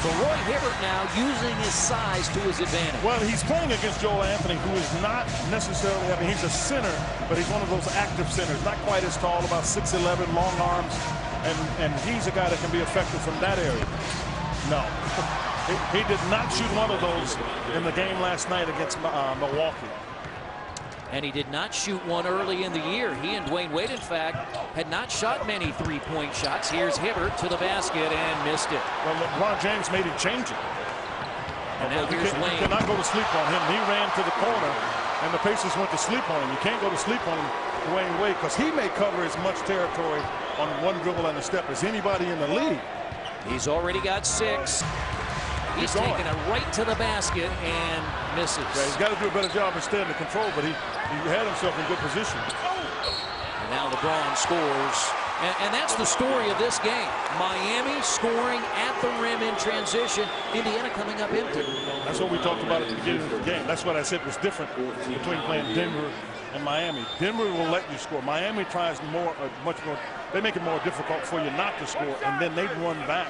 So Roy Hibbert now using his size to his advantage. Well, he's playing against Joel Anthony, who is not necessarily, I mean, he's a center, but he's one of those active centers, not quite as tall, about 6'11", long arms, and he's a guy that can be effective from that area. No, he did not shoot one of those in the game last night against Milwaukee. And he did not shoot one early in the year. He and Dwayne Wade, in fact, had not shot many three-point shots. Here's Hibbert to the basket and missed it. Well, LeBron James made him change it. And now here's Wayne. You cannot go to sleep on him. He ran to the corner, and the Pacers went to sleep on him. You can't go to sleep on Dwayne Wade because he may cover as much territory on one dribble and a step as anybody in the league. He's already got 6. He's taking it right to the basket and misses. Yeah, he's got to do a better job of staying in control, but he had himself in good position. And now LeBron scores. And that's the story of this game. Miami scoring at the rim in transition. Indiana coming up empty. That's what we talked about at the beginning of the game. That's what I said was different between playing Denver and Miami. Denver will let you score. Miami tries much more. They make it more difficult for you not to score, and then they run back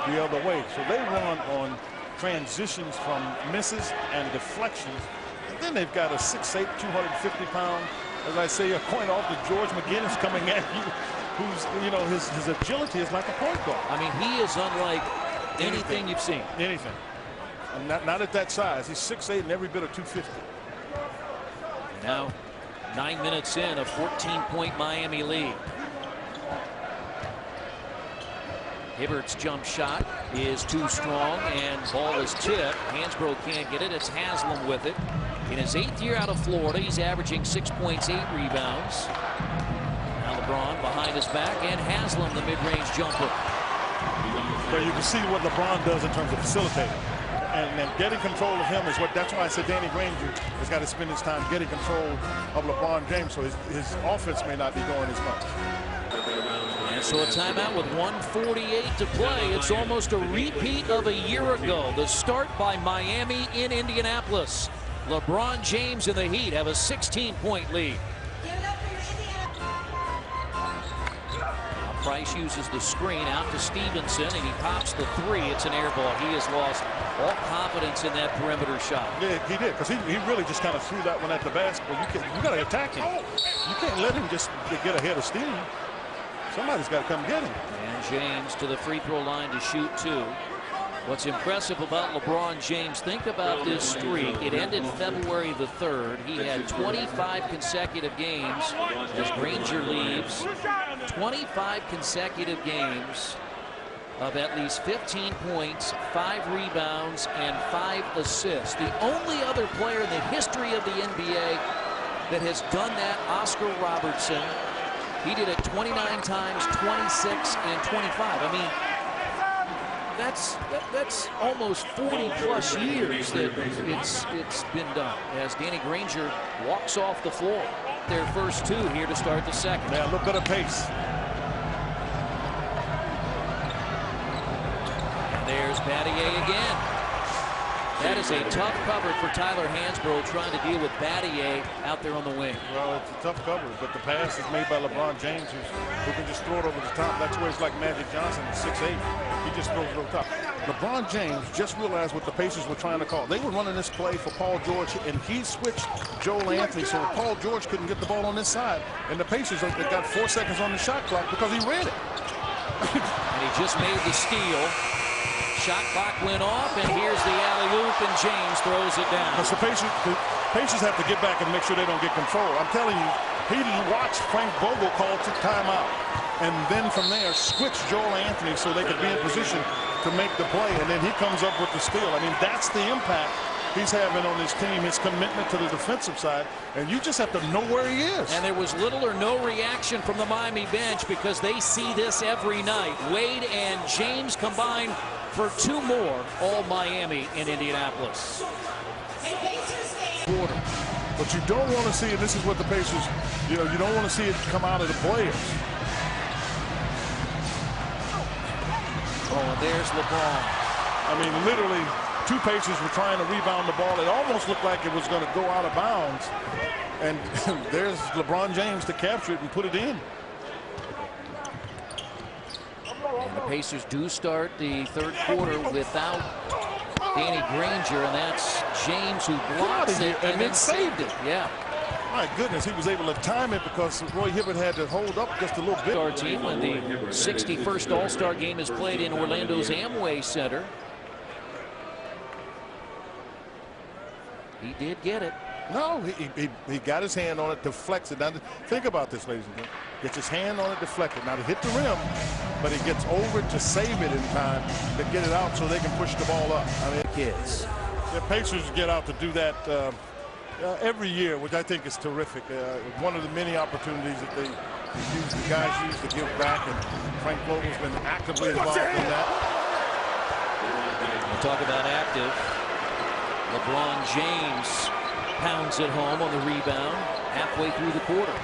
the other way. So they run on transitions from misses and deflections. And then they've got a 6'8", 250-pound, as I say, a point off to George McGinnis coming at you, who's, you know, his agility is like a point guard. I mean, he is unlike anything you've seen. Anything. And not at that size. He's 6'8" and every bit of 250. And now, 9 minutes in, a 14-point Miami lead. Hibbert's jump shot is too strong, and ball is tipped. Hansbrough can't get it. It's Haslam with it. In his 8th year out of Florida, he's averaging 6 points, 8 rebounds. Now LeBron behind his back, and Haslam, the mid-range jumper. But you can see what LeBron does in terms of facilitating. And then getting control of him is that's why I said Danny Granger has got to spend his time getting control of LeBron James, so his offense may not be going as much. And so a timeout with 1:48 to play. It's almost a repeat of a year ago. The start by Miami in Indianapolis. LeBron James and the Heat have a 16-point lead. Price uses the screen out to Stevenson, and he pops the 3. It's an air ball. He has lost all confidence in that perimeter shot. Yeah, he did, because he really just kind of threw that one at the basket. You got to attack him. You can't let him just get ahead of steam. Somebody's got to come get him. And James to the free throw line to shoot 2. What's impressive about LeBron James, think about this streak. It ended February the 3rd. He had 25 consecutive games as Granger leaves. 25 consecutive games of at least 15 points, 5 rebounds, and 5 assists. The only other player in the history of the NBA that has done that, Oscar Robertson. He did it 29 times, 26, and 25. I mean, that's almost 40-plus years that it's been done as Danny Granger walks off the floor. Their first 2 here to start the second. Yeah, a little bit of pace. And there's Battier again. That is a tough cover for Tyler Hansbrough trying to deal with Battier out there on the wing. Well, it's a tough cover, but the pass is made by LeBron James, who can just throw it over the top. That's where it's like Magic Johnson, 6'8". He just throws it over the top. LeBron James just realized what the Pacers were trying to call. They were running this play for Paul George, and he switched Joel Anthony so Paul George couldn't get the ball on this side. And the Pacers got 4 seconds on the shot clock because he read it. And he just made the steal. Shot clock went off, and here's the alley-oop, and James throws it down. Because the Pacers have to get back and make sure they don't get control. I'm telling you, he watched Frank Vogel call timeout, and then from there switch Joel Anthony so they could be in position to make the play, and then he comes up with the steal. I mean, that's the impact he's having on his team, his commitment to the defensive side, and you just have to know where he is. And there was little or no reaction from the Miami bench because they see this every night. Wade and James combined for 2 more, all Miami in Indianapolis. Quarter. But you don't want to see, and this is what the Pacers, you don't want to see it come out of the players. Oh, and there's LeBron. I mean, literally, 2 Pacers were trying to rebound the ball. It almost looked like it was going to go out of bounds. And there's LeBron James to capture it and put it in. And the Pacers do start the third quarter without Danny Granger, and that's James who blocks it and then saved it. Yeah. My goodness, he was able to time it because Roy Hibbert had to hold up just a little bit. Our team when the 61st All-Star game is played in Orlando's Amway Center. He did get it. No, he got his hand on it, deflects it. Now, think about this, ladies and gentlemen. Gets his hand on it, deflected. Now, to hit the rim, but he gets over to save it in time to get it out so they can push the ball up. I mean, kids. The Pacers get out to do that every year, which I think is terrific. One of the many opportunities that the guys use to give back, and Frank Vogel's been actively involved in that. We'll talk about active. LeBron James pounds it home on the rebound halfway through the quarter.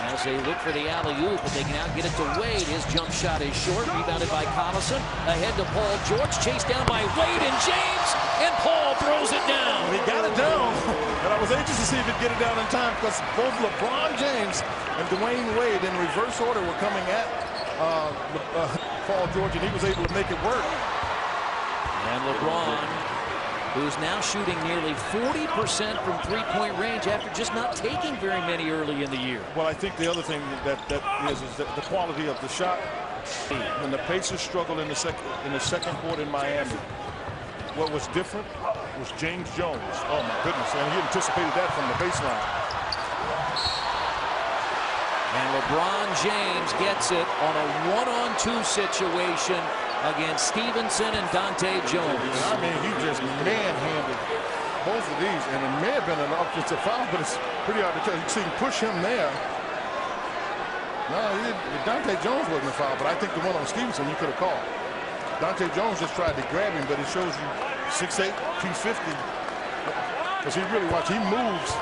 As they look for the alley-oop, but they can now get it to Wade. His jump shot is short, rebounded by Collison. Ahead to Paul George, chased down by Wade and James, and Paul throws it down. He got it down, and I was anxious to see if he'd get it down in time because both LeBron James and Dwayne Wade in reverse order were coming at Paul George, and he was able to make it work. And LeBron, who's now shooting nearly 40% from three-point range after just not taking very many early in the year. Well, I think the other thing that is the quality of the shot. When the Pacers struggled in the second quarter in Miami, what was different was James Jones. Oh my goodness, and he anticipated that from the baseline. And LeBron James gets it on a one-on-two situation against Stevenson and Dante Jones. I mean, he just manhandled both of these, and it may have been an offensive foul, but it's pretty hard to tell. You see him push him there. No, Dante Jones wasn't a foul, but I think the one on Stevenson you could have called. Dante Jones just tried to grab him, but it shows you 6'8", 250. Because he really watched. He moves.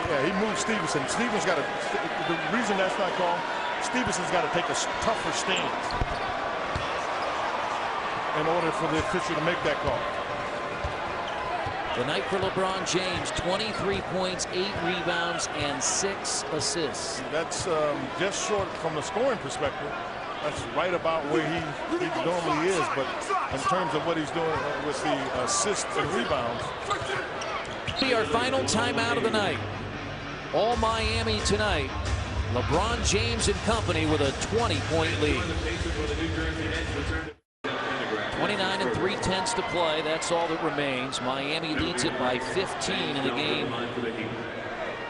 Yeah, he moves Stevenson. Stevenson's got to. The reason that's not called, Stevenson's got to take a tougher stance in order for the official to make that call. The night for LeBron James, 23 points, 8 rebounds, and 6 assists. That's just short from the scoring perspective. That's right about where he normally is, but in terms of what he's doing with the assists and rebounds. Our final timeout of the night. All Miami tonight. LeBron James and company with a 20-point lead. 29 3/10 to play. That's all that remains. Miami leads it by 15 in the game.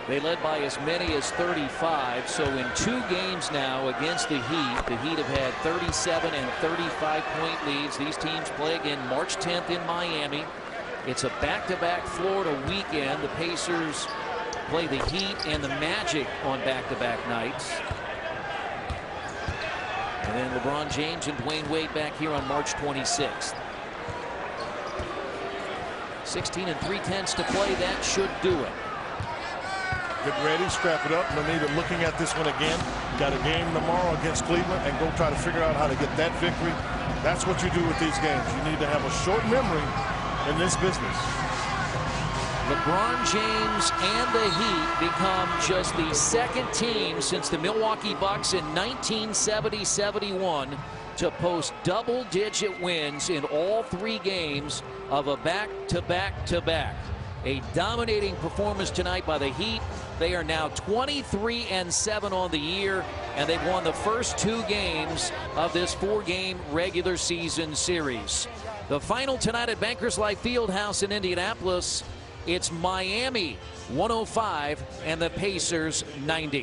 They led by as many as 35. So in 2 games now against the Heat have had 37 and 35-point leads. These teams play again March 10th in Miami. It's a back-to-back Florida weekend. The Pacers play the Heat and the Magic on back-to-back nights. And then LeBron James and Dwayne Wade back here on March 26th. 16 3/10 to play. That should do it. Get ready, strap it up. No need of looking at this one again. Got a game tomorrow against Cleveland and go try to figure out how to get that victory. That's what you do with these games. You need to have a short memory in this business. LeBron James and the Heat become just the second team since the Milwaukee Bucks in 1970-71 to post double-digit wins in all 3 games of a back-to-back-to-back. A dominating performance tonight by the Heat. They are now 23-7 on the year, and they've won the first 2 games of this 4-game regular season series. The final tonight at Bankers Life Fieldhouse in Indianapolis. It's Miami 105 and the Pacers 90.